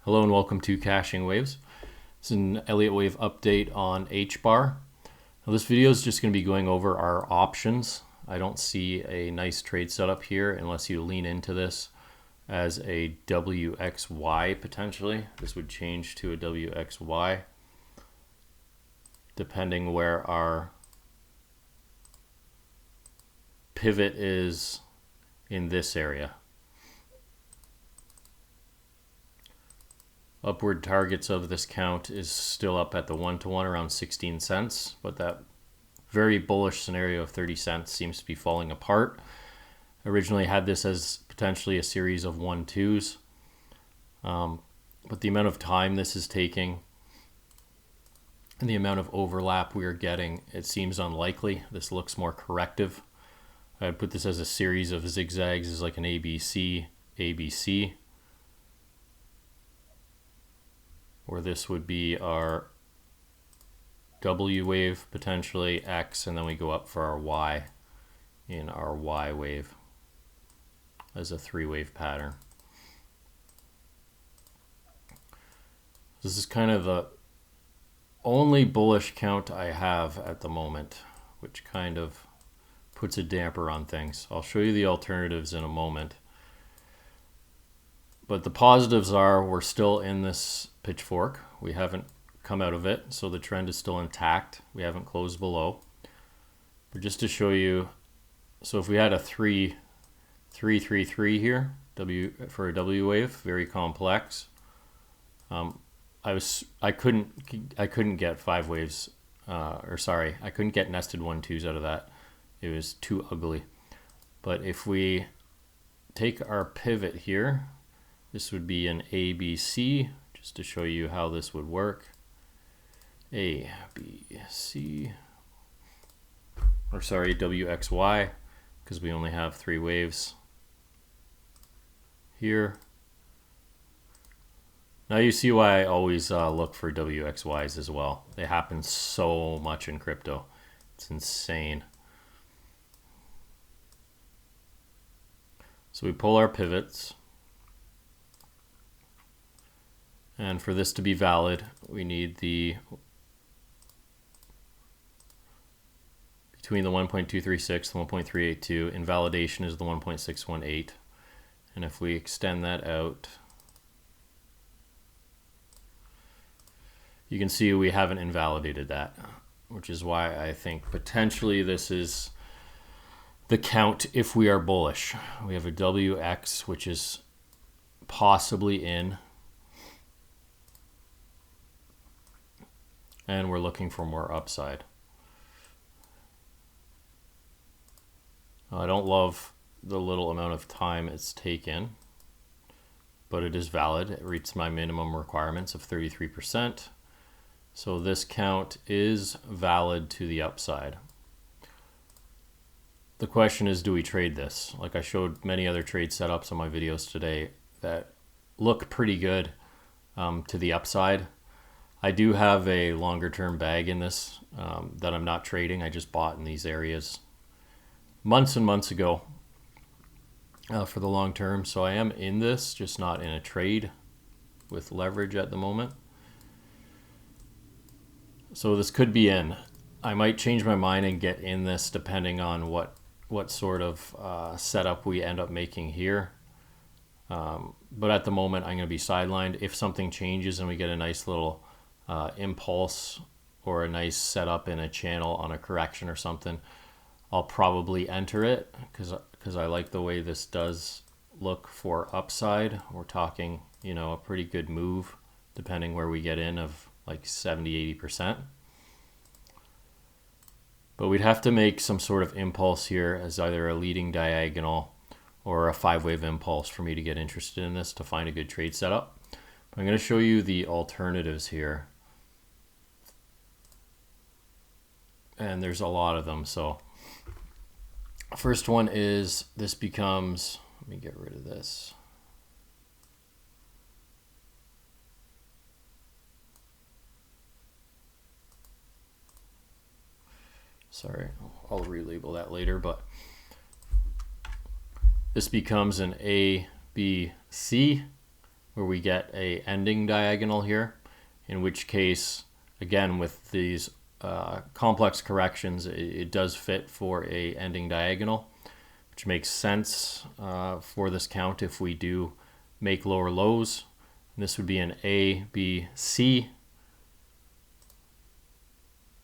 Hello and welcome to Caching Waves. This is an Elliott wave update on HBAR. Now this video is just going to be going over our options. I don't see a nice trade setup here unless you lean into this as a WXY potentially. This would change to a WXY depending where our pivot is in this area. Upward targets of this count is still up at the 1-to-1 around 16 cents, but that very bullish scenario of 30 cents seems to be falling apart. Originally had this as potentially a series of 1-2s, but the amount of time this is taking and the amount of overlap we are getting, it seems unlikely. This looks more corrective. I'd put this as a series of zigzags, as like an ABC, ABC. Or this would be our W wave, potentially X, and then we go up for our Y in our Y wave as a 3-wave pattern. This is kind of the only bullish count I have at the moment, which kind of puts a damper on things. I'll show you the alternatives in a moment. But the positives are we're still in this pitchfork. We haven't come out of it, so the trend is still intact. We haven't closed below. But just to show you, so if we had a 3-3-3-3 here, for a W wave, very complex. I couldn't get 5 waves, I couldn't get nested 1-2s out of that. It was too ugly. But if we take our pivot here, this would be an ABC, just to show you how this would work. A, B, C, or sorry, WXY, because we only have 3 waves here. Now you see why I always look for WXYs as well. They happen so much in crypto. It's insane. So we pull our pivots. And for this to be valid, we need the between the 1.236 and 1.382. Invalidation is the 1.618. And if we extend that out, you can see we haven't invalidated that, which is why I think potentially this is the count if we are bullish. We have a WX, which is possibly in, and we're looking for more upside. I don't love the little amount of time it's taken, but it is valid. It reached my minimum requirements of 33%. So this count is valid to the upside. The question is, do we trade this? Like I showed many other trade setups on my videos today that look pretty good to the upside. I do have a longer term bag in this that I'm not trading. I just bought in these areas months and months ago for the long term. So I am in this, just not in a trade with leverage at the moment. So this could be in. I might change my mind and get in this depending on what sort of setup we end up making here. But at the moment, I'm going to be sidelined. If something changes and we get a nice little impulse or a nice setup in a channel on a correction or something, I'll probably enter it because I like the way this does look for upside. We're talking, a pretty good move depending where we get in of like 70-80%. But we'd have to make some sort of impulse here as either a leading diagonal or a 5-wave impulse for me to get interested in this to find a good trade setup. But I'm going to show you the alternatives here. And there's a lot of them. So first one is this becomes, let me get rid of this. Sorry, I'll relabel that later, but this becomes an A, B, C, where we get a ending diagonal here, in which case, again, with these complex corrections, it does fit for a ending diagonal, which makes sense for this count if we do make lower lows. And this would be an A, B, C.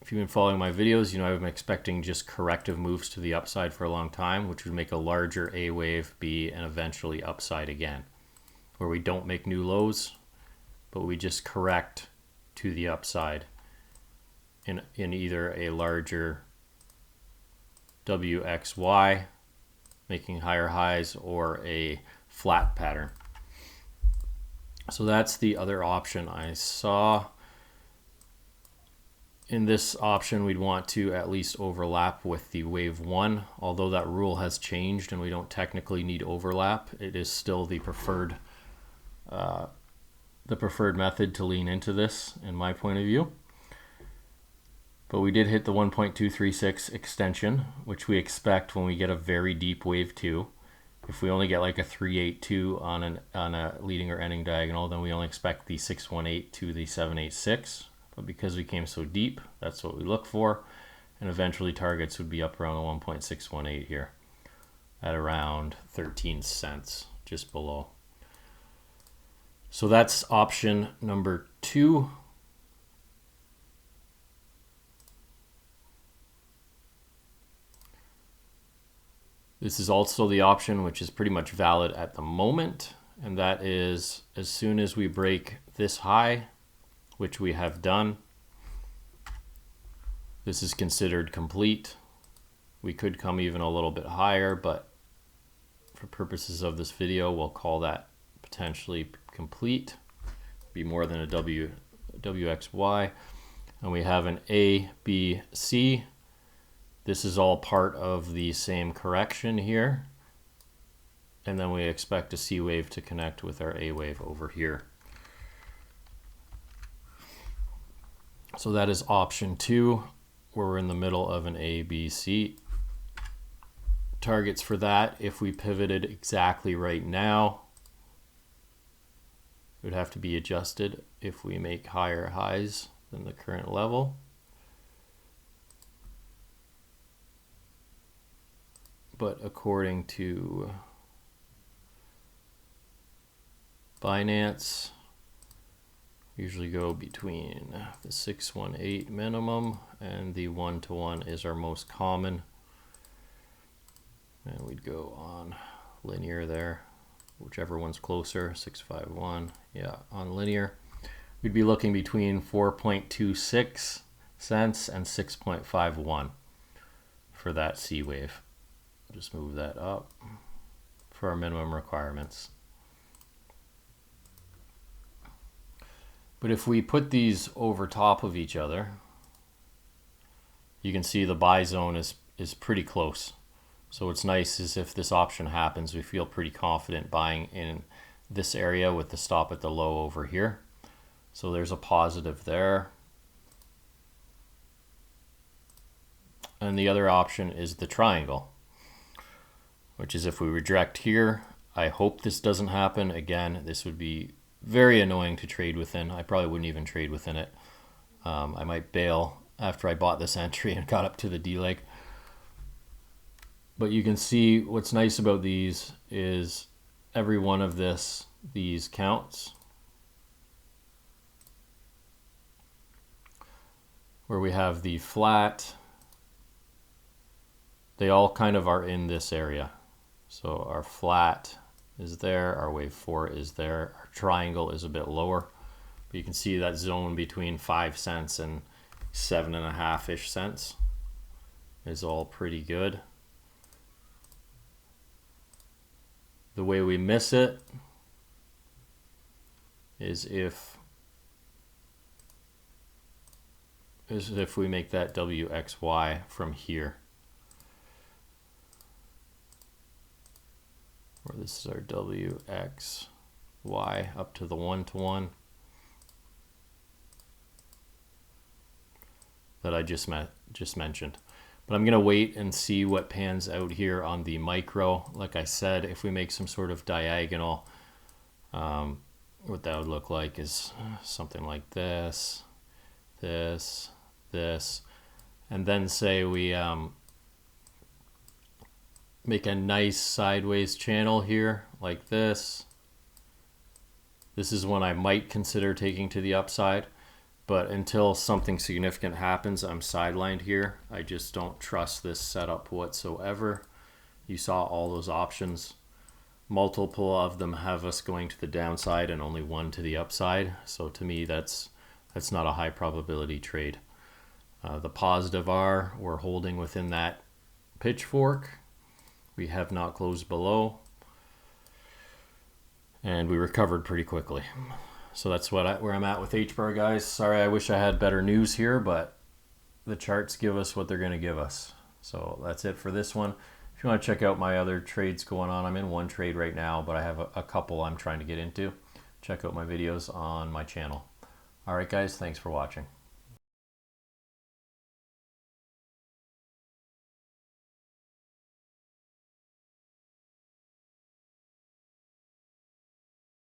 If you've been following my videos, you know I've been expecting just corrective moves to the upside for a long time, which would make a larger A wave, B, and eventually upside again, where we don't make new lows, but we just correct to the upside in either a larger WXY, making higher highs, or a flat pattern. So that's the other option I saw. In this option, we'd want to at least overlap with the wave 1. Although that rule has changed and we don't technically need overlap, it is still the preferred method to lean into this, in my point of view. But we did hit the 1.236 extension, which we expect when we get a very deep wave 2. If we only get like a 382 on a leading or ending diagonal, then we only expect the 618 to the 786. But because we came so deep, that's what we look for. And eventually targets would be up around the 1.618 here at around 13 cents, just below. So that's option number 2. This is also the option which is pretty much valid at the moment, and that is as soon as we break this high, which we have done, this is considered complete. We could come even a little bit higher, but for purposes of this video, we'll call that potentially complete. Be more than a WXY. And we have an A, B, C. This is all part of the same correction here. And then we expect a C wave to connect with our A wave over here. So that is option 2, where we're in the middle of an A, B, C. Targets for that, if we pivoted exactly right now, it would have to be adjusted if we make higher highs than the current level. But according to Binance, usually go between the 618 minimum and the 1-to-1 is our most common. And we'd go on linear there, whichever one's closer, 651, yeah, on linear. We'd be looking between 4.26 cents and 6.51 for that C wave. Just move that up for our minimum requirements. But if we put these over top of each other, you can see the buy zone is pretty close. So what's nice is if this option happens, we feel pretty confident buying in this area with the stop at the low over here. So there's a positive there. And the other option is the triangle, which is if we reject here. I hope this doesn't happen. Again, this would be very annoying to trade within. I probably wouldn't even trade within it. I might bail after I bought this entry and got up to the D leg. But you can see what's nice about these is every one of these counts. Where we have the flat, they all kind of are in this area. So our flat is there, our wave 4 is there, our triangle is a bit lower. But you can see that zone between 5 cents and 7.5-ish cents is all pretty good. The way we miss it is if we make that WXY from here. Where this is our WXY up to the 1-to-1 that I just mentioned. But I'm going to wait and see what pans out here on the micro. Like I said, if we make some sort of diagonal, what that would look like is something like this, this, this, and then say we make a nice sideways channel here like this. This is one I might consider taking to the upside, but until something significant happens, I'm sidelined here. I just don't trust this setup whatsoever. You saw all those options. Multiple of them have us going to the downside and only one to the upside. So to me, that's not a high probability trade. The positive are we're holding within that pitchfork. We have not closed below, and we recovered pretty quickly. So that's where I'm at with HBAR, guys. Sorry, I wish I had better news here, but the charts give us what they're going to give us. So that's it for this one. If you want to check out my other trades going on, I'm in one trade right now, but I have a couple I'm trying to get into. Check out my videos on my channel. All right, guys, thanks for watching.